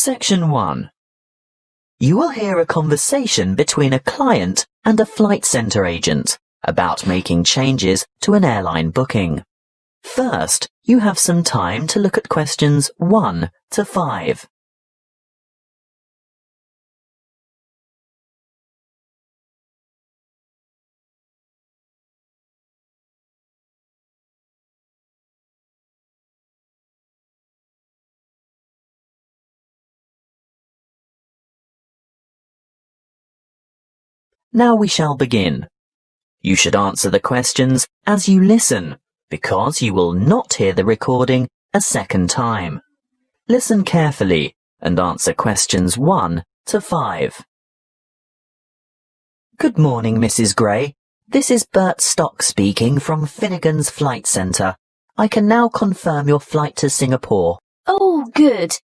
Section 1. You will hear a conversation between a client and a flight centre agent about making changes to an airline booking. First, you have some time to look at questions 1 to 5. Now we shall begin. You should answer the questions as you listen, because you will not hear the recording a second time. Listen carefully and answer questions 1 to 5. Good morning, Mrs. Gray. This is Bert Stock speaking from Finnegan's Flight Centre. I can now confirm your flight to Singapore. Oh, good.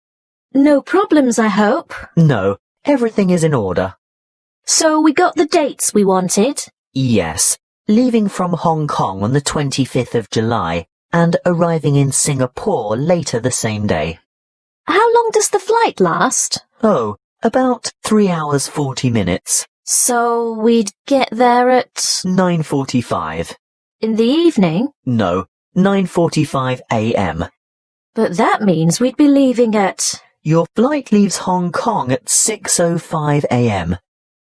No problems, I hope? No, everything is in order. So we got the dates we wanted? Yes, leaving from Hong Kong on the 25th of July and arriving in Singapore later the same day. How long does the flight last? Oh, about 3 hours 40 minutes. So we'd get there at... 9:45. In the evening? No, 9:45 a.m. But that means we'd be leaving at... Your flight leaves Hong Kong at 6:05 a.m.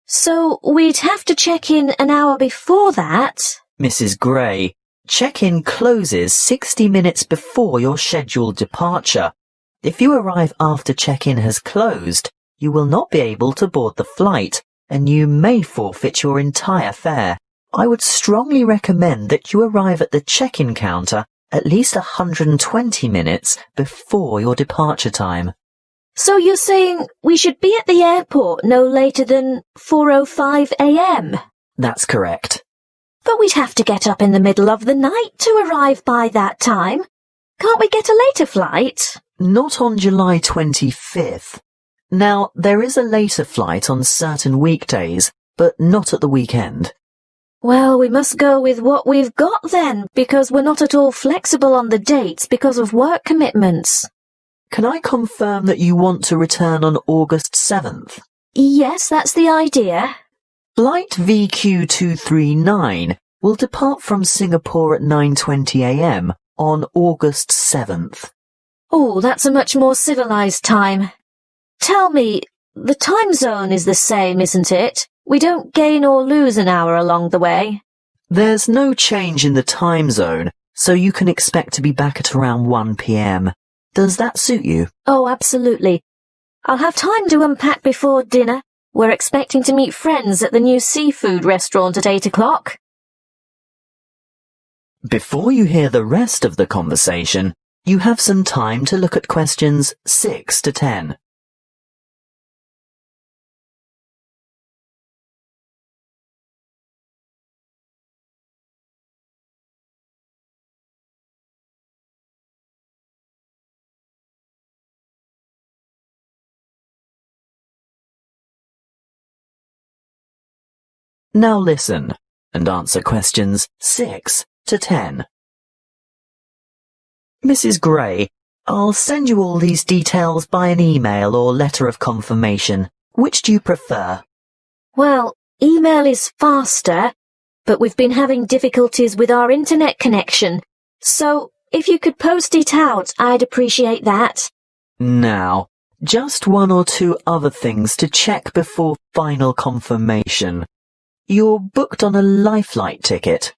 So we'd have to check in an hour before that? Mrs. Gray, check-in closes 60 minutes before your scheduled departure. If you arrive after check-in has closed, you will not be able to board the flight, and you may forfeit your entire fare. I would strongly recommend that you arrive at the check-in counter at least 120 minutes before your departure time. So you're saying we should be at the airport no later than 4:05 a.m? That's correct. But we'd have to get up in the middle of the night to arrive by that time. Can't we get a later flight? Not on July 25th. Now, there is a later flight on certain weekdays, but not at the weekend. Well, we must go with what we've got then, because we're not at all flexible on the dates because of work commitments. Can I confirm that you want to return on August 7th? Yes, that's the idea. Flight VQ239 will depart from Singapore at 9:20 a.m. on August 7th. Oh, that's a much more civilized time. Tell me, the time zone is the same, isn't it? We don't gain or lose an hour along the way. There's no change in the time zone, so you can expect to be back at around 1 p.m. Does that suit you? Oh, absolutely. I'll have time to unpack before dinner. We're expecting to meet friends at the new seafood restaurant at 8 o'clock. Before you hear the rest of the conversation, you have some time to look at questions 6 to 10. Now listen and answer questions 6 to 10. Mrs. Gray, I'll send you all these details by an email or letter of confirmation. Which do you prefer? Well, email is faster, but we've been having difficulties with our internet connection. So, if you could post it out, I'd appreciate that. Now, just 1 or 2 other things to check before final confirmation. You're booked on a life-flight ticket.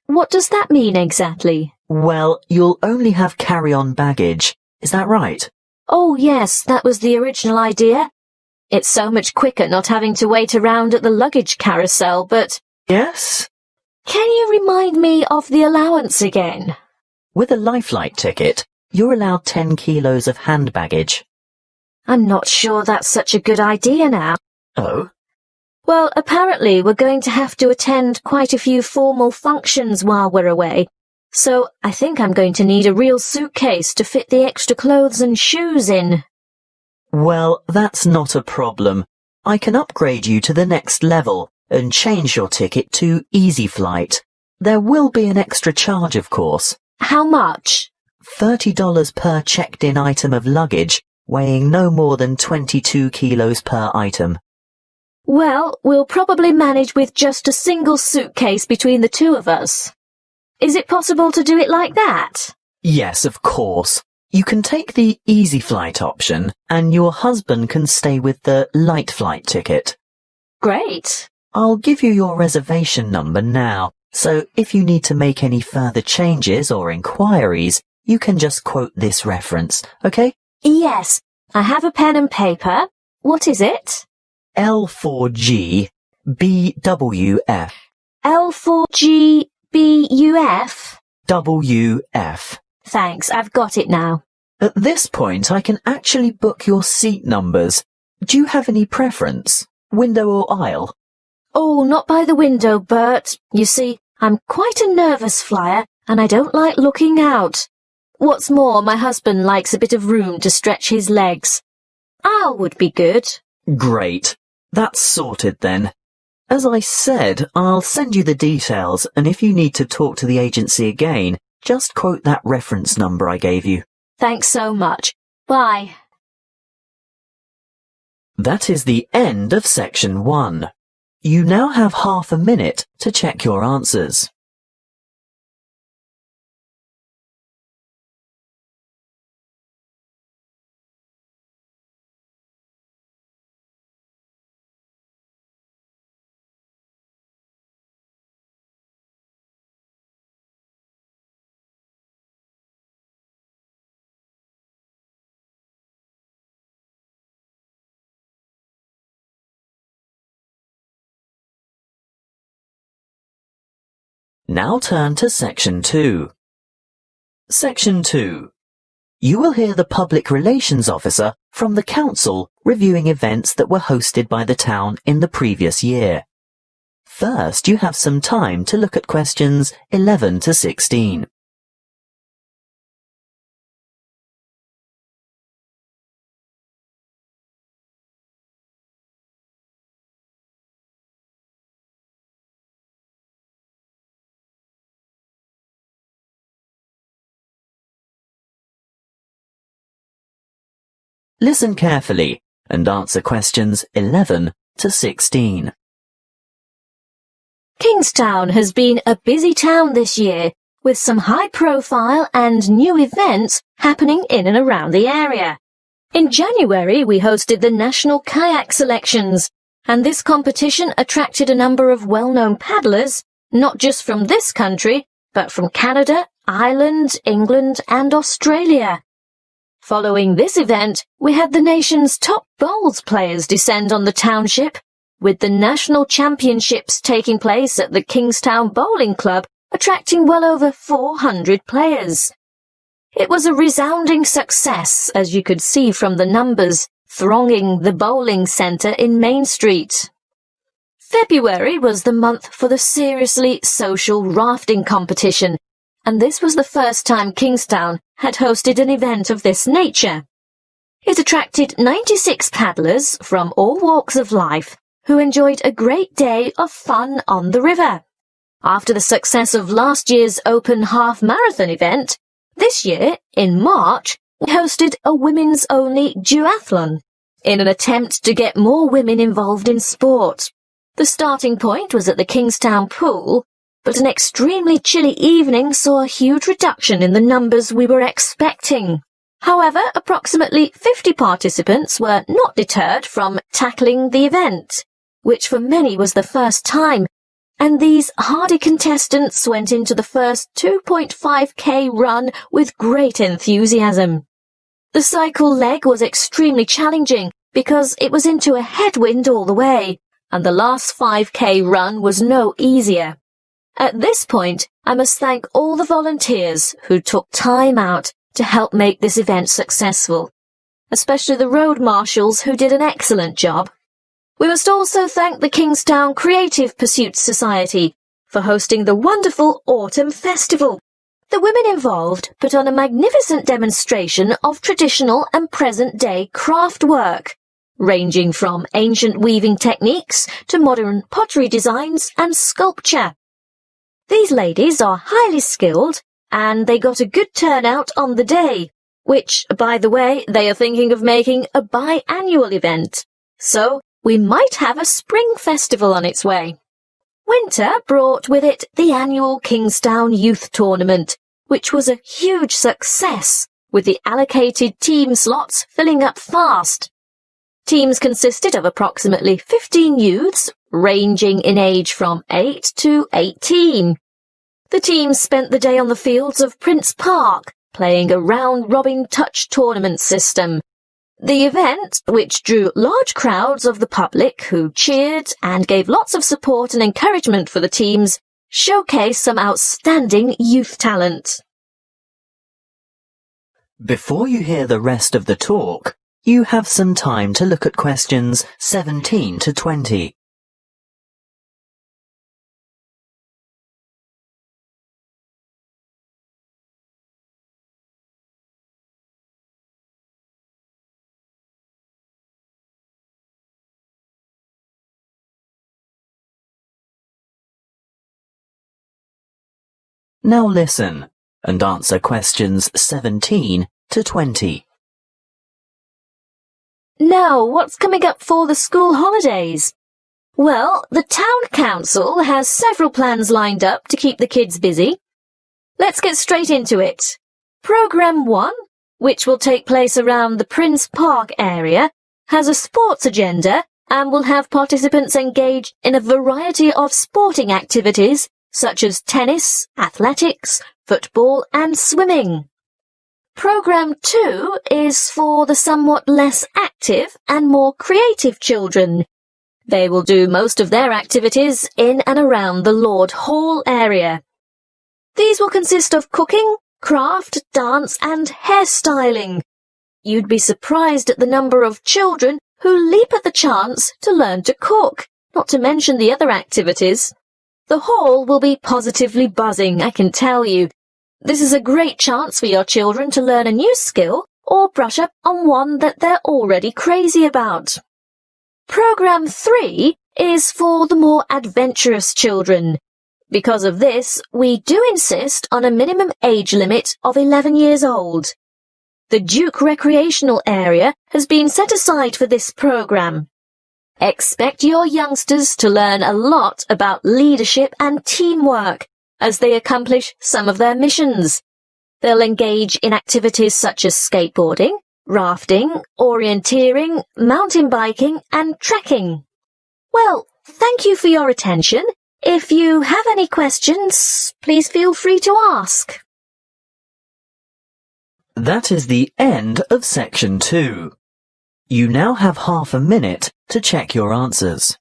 What does that mean exactly? Well, you'll only have carry-on baggage. Is that right? Oh yes, that was the original idea. It's so much quicker not having to wait around at the luggage carousel, but... Yes? Can you remind me of the allowance again? With a life-flight ticket, you're allowed 10 kilos of hand baggage. I'm not sure that's such a good idea now. Oh? Well, apparently we're going to have to attend quite a few formal functions while we're away, so I think I'm going to need a real suitcase to fit the extra clothes and shoes in. Well, that's not a problem. I can upgrade you to the next level and change your ticket to Easy Flight. There will be an extra charge, of course. How much? $30 per checked-in item of luggage, weighing no more than 22 kilos per item. Well, we'll probably manage with just a single suitcase between the two of us. Is it possible to do it like that? Yes, of course. You can take the easy flight option, and your husband can stay with the light flight ticket. Great. I'll give you your reservation number now, so if you need to make any further changes or inquiries, you can just quote this reference, okay? Yes, I have a pen and paper. What is it? L4G BWF. L4G BUF? WF. Thanks, I've got it now. At this point, I can actually book your seat numbers. Do you have any preference? Window or aisle? Oh, not by the window, Bert. You see, I'm quite a nervous flyer, and I don't like looking out. What's more, my husband likes a bit of room to stretch his legs. Aisle would be good. Great. That's sorted then. As I said, I'll send you the details, and if you need to talk to the agency again, just quote that reference number I gave you. Thanks so much. Bye. That is the end of section 1. You now have half a minute to check your answers. Now turn to section 2. Section 2. You will hear the public relations officer from the council reviewing events that were hosted by the town in the previous year. First, you have some time to look at questions 11 to 16. Listen carefully and answer questions 11 to 16. Kingstown has been a busy town this year, with some high-profile and new events happening in and around the area. In January, we hosted the National Kayak Selections, and this competition attracted a number of well-known paddlers, not just from this country, but from Canada, Ireland, England, and Australia. Following this event, we had the nation's top bowls players descend on the township, with the national championships taking place at the Kingstown Bowling Club, attracting well over 400 players. It was a resounding success, as you could see from the numbers thronging the bowling centre in Main Street. February was the month for the seriously social rafting competition, and this was the first time Kingstown had hosted an event of this nature. It attracted 96 paddlers from all walks of life who enjoyed a great day of fun on the river. After the success of last year's Open Half Marathon event, this year, in March, we hosted a women's-only duathlon in an attempt to get more women involved in sport. The starting point was at the Kingstown pool, but an extremely chilly evening saw a huge reduction in the numbers we were expecting. However, approximately 50 participants were not deterred from tackling the event, which for many was the first time, and these hardy contestants went into the first 2.5k run with great enthusiasm. The cycle leg was extremely challenging because it was into a headwind all the way, and the last 5k run was no easier. At this point, I must thank all the volunteers who took time out to help make this event successful, especially the road marshals who did an excellent job. We must also thank the Kingstown Creative Pursuits Society for hosting the wonderful Autumn Festival. The women involved put on a magnificent demonstration of traditional and present-day craft work, ranging from ancient weaving techniques to modern pottery designs and sculpture. These ladies are highly skilled, and they got a good turnout on the day, which, by the way, they are thinking of making a biannual event. So we might have a spring festival on its way. Winter brought with it the annual Kingstown Youth Tournament, which was a huge success, with the allocated team slots filling up fast. Teams consisted of approximately 15 youths, ranging in age from 8 to 18. The teams spent the day on the fields of Prince Park, playing a round-robin touch tournament system. The event, which drew large crowds of the public who cheered and gave lots of support and encouragement for the teams, showcased some outstanding youth talent. Before you hear the rest of the talk, you have some time to look at questions 17 to 20. Now listen and answer questions 17 to 20. Now, what's coming up for the school holidays? Well, the town council has several plans lined up to keep the kids busy. Let's get straight into it. Programme 1, which will take place around the Prince Park area, has a sports agenda and will have participants engaged in a variety of sporting activities such as tennis, athletics, football and swimming. Programme 2 is for the somewhat less active and more creative children. They will do most of their activities in and around the Lord Hall area. These will consist of cooking, craft, dance and hairstyling. You'd be surprised at the number of children who leap at the chance to learn to cook, not to mention the other activities. The hall will be positively buzzing, I can tell you. This is a great chance for your children to learn a new skill or brush up on one that they're already crazy about. Programme 3 is for the more adventurous children. Because of this, we do insist on a minimum age limit of 11 years old. The Duke Recreational Area has been set aside for this programme. Expect your youngsters to learn a lot about leadership and teamwork as they accomplish some of their missions. They'll engage in activities such as skateboarding, rafting, orienteering, mountain biking and trekking. Well, thank you for your attention. If you have any questions, please feel free to ask. That is the end of section 2. You now have half a minute to check your answers.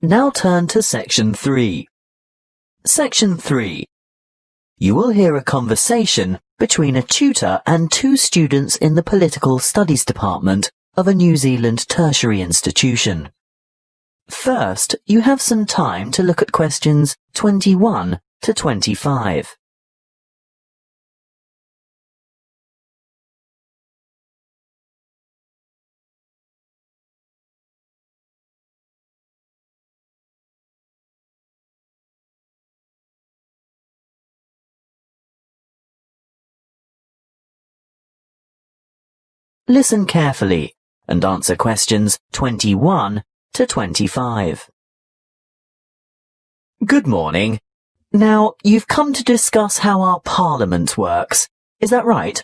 Now turn to section 3. Section 3. You will hear a conversation between a tutor and 2 students in the Political Studies Department of a New Zealand tertiary institution. First, you have some time to look at questions 21 to 25. Listen carefully and answer questions 21 to 25. Good morning. Now, you've come to discuss how our Parliament works. Is that right?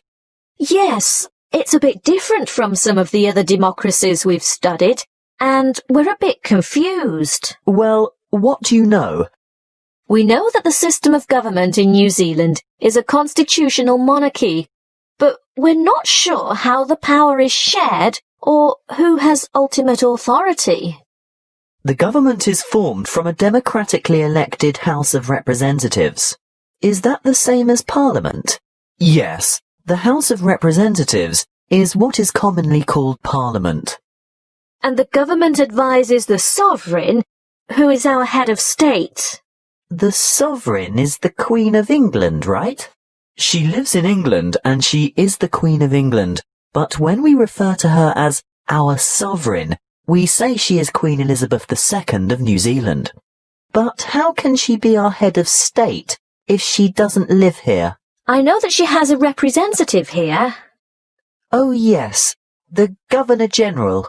Yes, it's a bit different from some of the other democracies we've studied, and we're a bit confused. Well, what do you know? We know that the system of government in New Zealand is a constitutional monarchy, but we're not sure how the power is shared or who has ultimate authority. The government is formed from a democratically elected House of Representatives. Is that the same as Parliament? Yes, the House of Representatives is what is commonly called Parliament. And the government advises the sovereign, who is our head of state. The sovereign is the Queen of England, right? She lives in England and she is the Queen of England, but when we refer to her as our sovereign, we say she is Queen Elizabeth II of New Zealand. But how can she be our head of state if she doesn't live here? I know that she has a representative here. Oh yes, the Governor-General.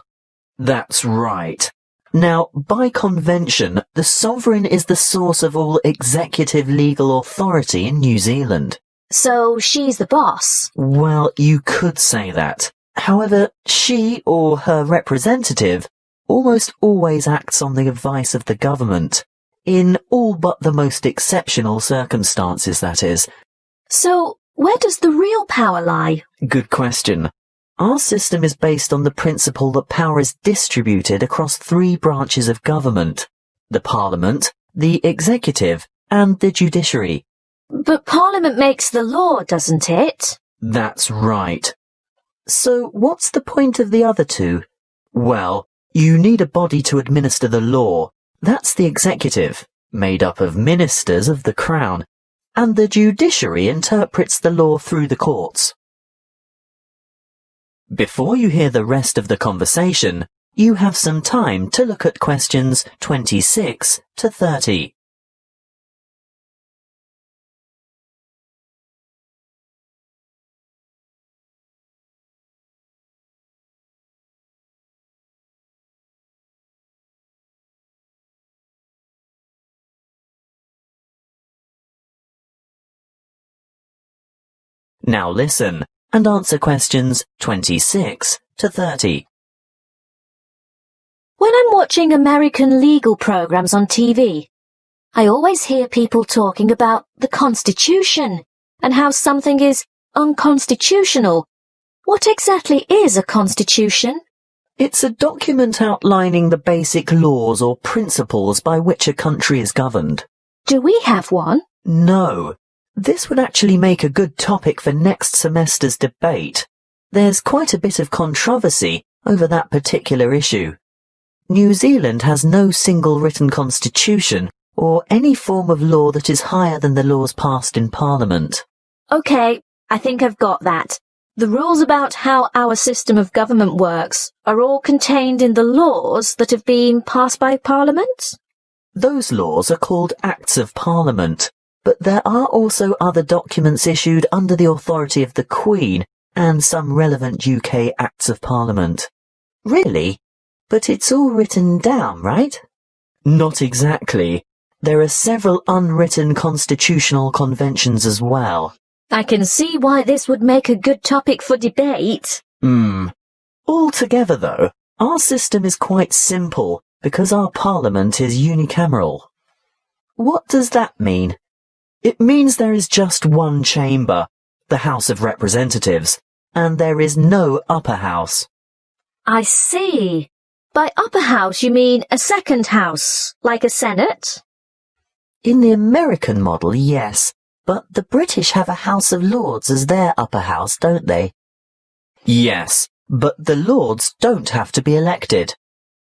That's right. Now, by convention, the sovereign is the source of all executive legal authority in New Zealand. So she's the boss. Well, you could say that. However, she or her representative almost always acts on the advice of the government, in all but the most exceptional circumstances, that is. So, where does the real power lie? Good question. Our system is based on the principle that power is distributed across three branches of government: the Parliament, the Executive, and the Judiciary. But Parliament makes the law, doesn't it? That's right. So what's the point of the other two? Well, you need a body to administer the law. That's the Executive, made up of ministers of the Crown, and the Judiciary interprets the law through the courts. Before you hear the rest of the conversation, you have some time to look at questions 26 to 30. Now listen and answer questions 26 to 30. When I'm watching American legal programs on TV, I always hear people talking about the Constitution and how something is unconstitutional. What exactly is a constitution? It's a document outlining the basic laws or principles by which a country is governed. Do we have one? No. This would actually make a good topic for next semester's debate. There's quite a bit of controversy over that particular issue. New Zealand has no single written constitution or any form of law that is higher than the laws passed in Parliament. OK, I think I've got that. The rules about how our system of government works are all contained in the laws that have been passed by Parliament? Those laws are called Acts of Parliament. But there are also other documents issued under the authority of the Queen and some relevant UK Acts of Parliament. Really? But it's all written down, right? Not exactly. There are several unwritten constitutional conventions as well. I can see why this would make a good topic for debate. Altogether, though, our system is quite simple because our Parliament is unicameral. What does that mean? It means there is just one chamber, the House of Representatives, and there is no upper house. I see. By upper house you mean a second house, like a Senate? In the American model, yes, but the British have a House of Lords as their upper house, don't they? Yes, but the Lords don't have to be elected.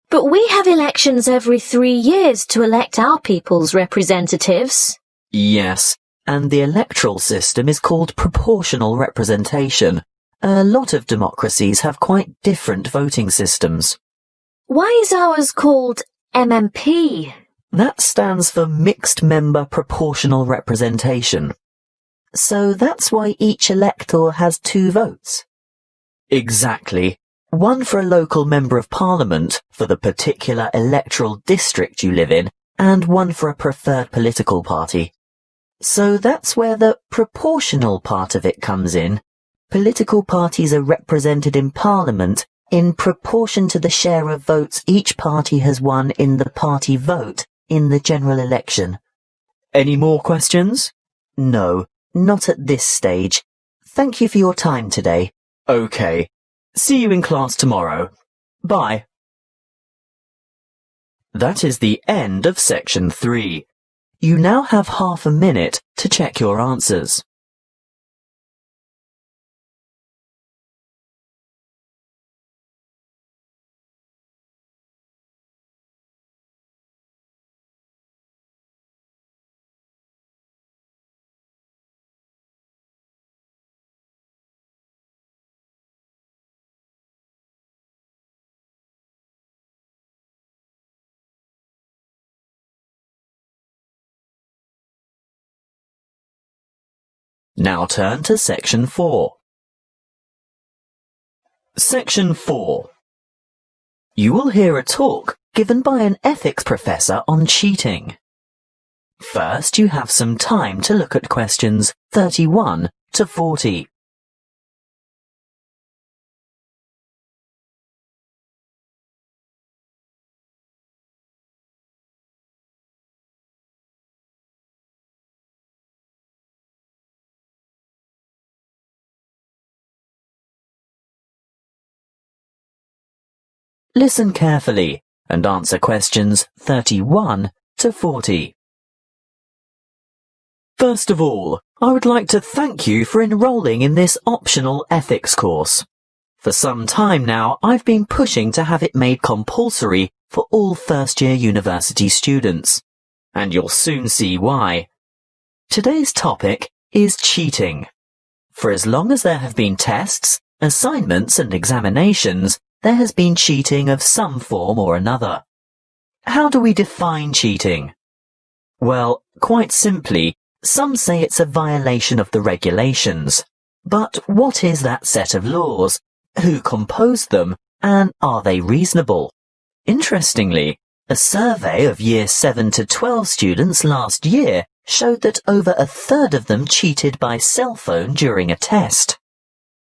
But we have elections every 3 years to elect our people's representatives. Yes, and the electoral system is called proportional representation. A lot of democracies have quite different voting systems. Why is ours called MMP? That stands for Mixed Member Proportional Representation. So that's why each elector has 2 votes. Exactly. One for a local member of Parliament for the particular electoral district you live in, and one for a preferred political party. So that's where the proportional part of it comes in. Political parties are represented in Parliament in proportion to the share of votes each party has won in the party vote in the general election. Any more questions? No, not at this stage. Thank you for your time today. OK. See you in class tomorrow. Bye. That is the end of section 3. You now have half a minute to check your answers. Now turn to Section 4. Section 4. You will hear a talk given by an ethics professor on cheating. First, you have some time to look at questions 31 to 40. Listen carefully and answer questions 31 to 40. First of all, I would like to thank you for enrolling in this optional ethics course. For some time now, I've been pushing to have it made compulsory for all first-year university students, and you'll soon see why. Today's topic is cheating. For as long as there have been tests, assignments and examinations, there has been cheating of some form or another. How do we define cheating? Well, quite simply, some say it's a violation of the regulations. But what is that set of laws? Who composed them? And are they reasonable? Interestingly, a survey of Year 7 to 12 students last year showed that over a third of them cheated by cell phone during a test.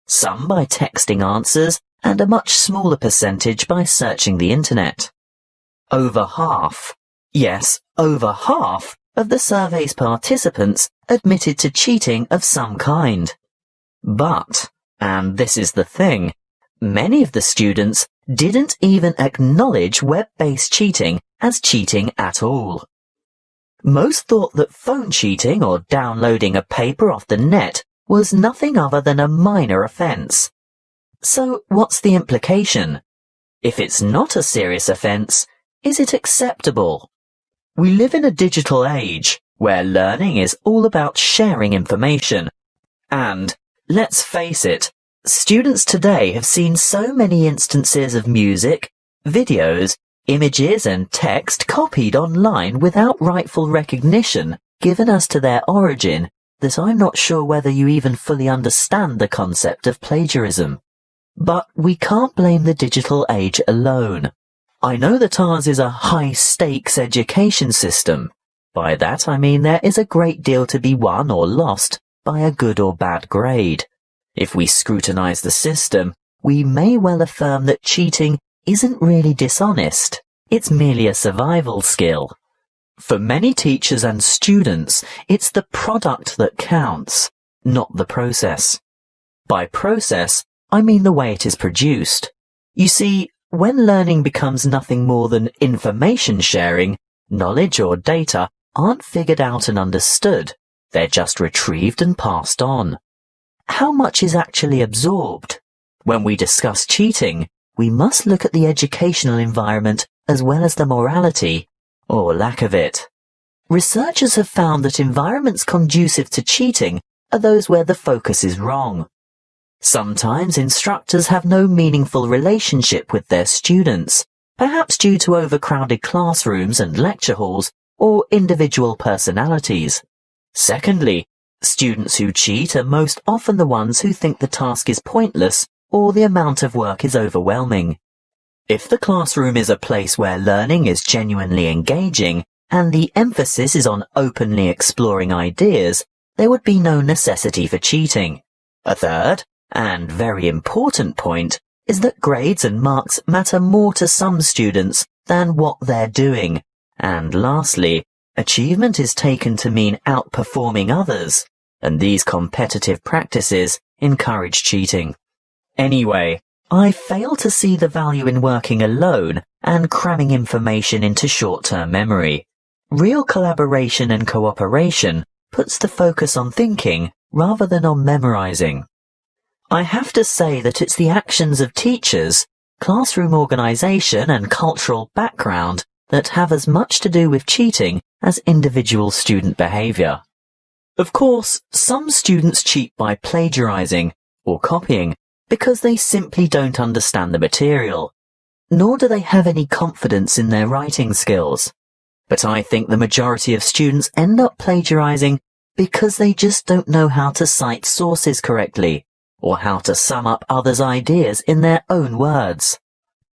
Some by texting answers, and a much smaller percentage by searching the internet. Over half, yes, over half of the survey's participants admitted to cheating of some kind. But, and this is the thing, many of the students didn't even acknowledge web-based cheating as cheating at all. Most thought that phone cheating or downloading a paper off the net was nothing other than a minor offence. So what's the implication? If it's not a serious offence, is it acceptable? We live in a digital age where learning is all about sharing information. And, let's face it, students today have seen so many instances of music, videos, images and text copied online without rightful recognition given as to their origin that I'm not sure whether you even fully understand the concept of plagiarism. But we can't blame the digital age alone. I know that ours is a high-stakes education system. By that I mean there is a great deal to be won or lost by a good or bad grade. If we scrutinise the system, we may well affirm that cheating isn't really dishonest. It's merely a survival skill. For many teachers and students, it's the product that counts, not the process. By process, I mean the way it is produced. You see, when learning becomes nothing more than information sharing, knowledge or data aren't figured out and understood. They're just retrieved and passed on. How much is actually absorbed? When we discuss cheating, we must look at the educational environment as well as the morality, or lack of it. Researchers have found that environments conducive to cheating are those where the focus is wrong. Sometimes instructors have no meaningful relationship with their students, perhaps due to overcrowded classrooms and lecture halls or individual personalities. Secondly, students who cheat are most often the ones who think the task is pointless or the amount of work is overwhelming. If the classroom is a place where learning is genuinely engaging and the emphasis is on openly exploring ideas, there would be no necessity for cheating. A third, and very important point, is that grades and marks matter more to some students than what they're doing. And lastly, achievement is taken to mean outperforming others, and these competitive practices encourage cheating. Anyway, I fail to see the value in working alone and cramming information into short-term memory. Real collaboration and cooperation puts the focus on thinking rather than on memorizing. I have to say that it's the actions of teachers, classroom organization and cultural background that have as much to do with cheating as individual student behavior. Of course, some students cheat by plagiarizing or copying because they simply don't understand the material, nor do they have any confidence in their writing skills. But I think the majority of students end up plagiarizing because they just don't know how to cite sources correctly, or how to sum up others' ideas in their own words.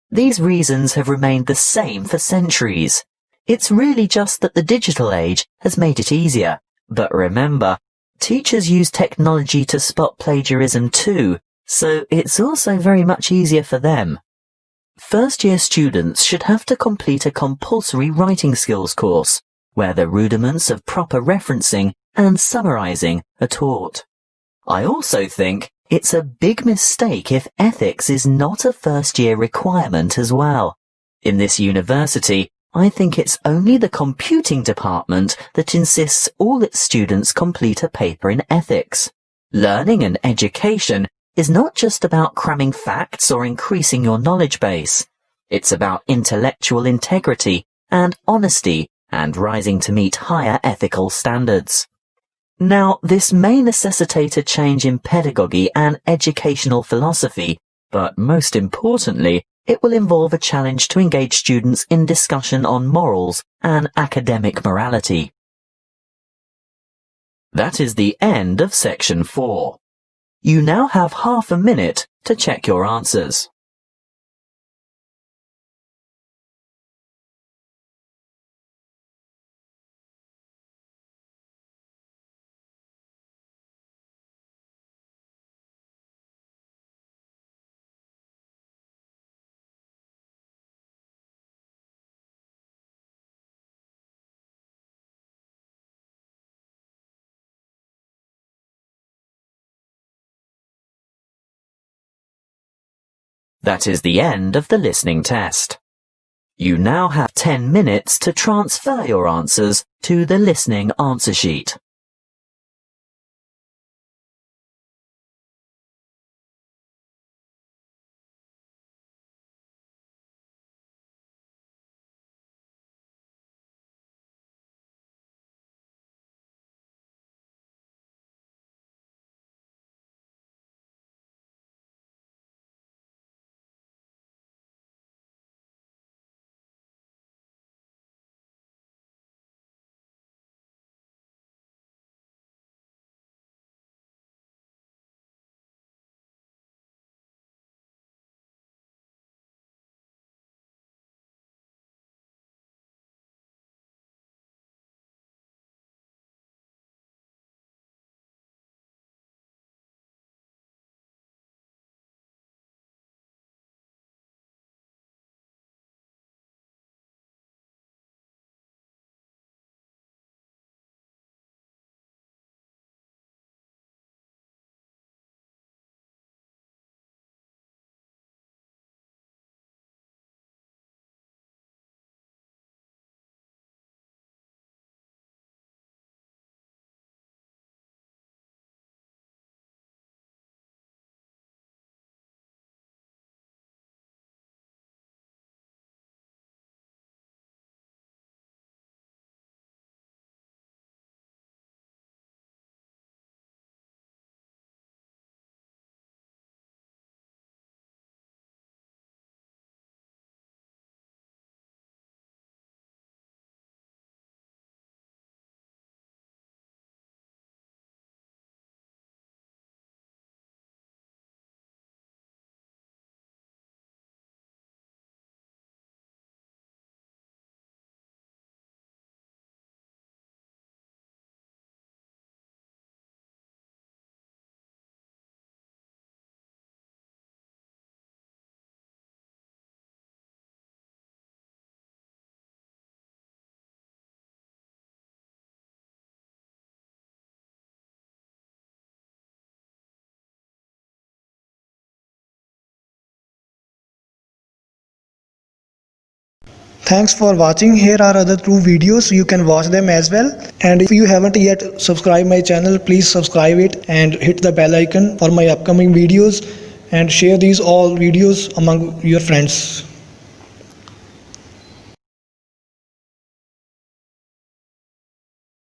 These reasons have remained the same for centuries. It's really just that the digital age has made it easier. But remember, teachers use technology to spot plagiarism too, so it's also very much easier for them. First-year students should have to complete a compulsory writing skills course, where the rudiments of proper referencing and summarizing are taught. I also think it's a big mistake if ethics is not a first-year requirement as well. In this university, I think it's only the computing department that insists all its students complete a paper in ethics. Learning and education is not just about cramming facts or increasing your knowledge base. It's about intellectual integrity and honesty and rising to meet higher ethical standards. Now, this may necessitate a change in pedagogy and educational philosophy, but most importantly, it will involve a challenge to engage students in discussion on morals and academic morality. That is the end of section 4. You now have half a minute to check your answers. That is the end of the listening test. You now have 10 minutes to transfer your answers to the listening answer sheet. Thanks for watching. Here are other 2 videos. You can watch them as well. And if you haven't yet subscribed my channel, please subscribe it and hit the bell icon for my upcoming videos, and share these all videos among your friends.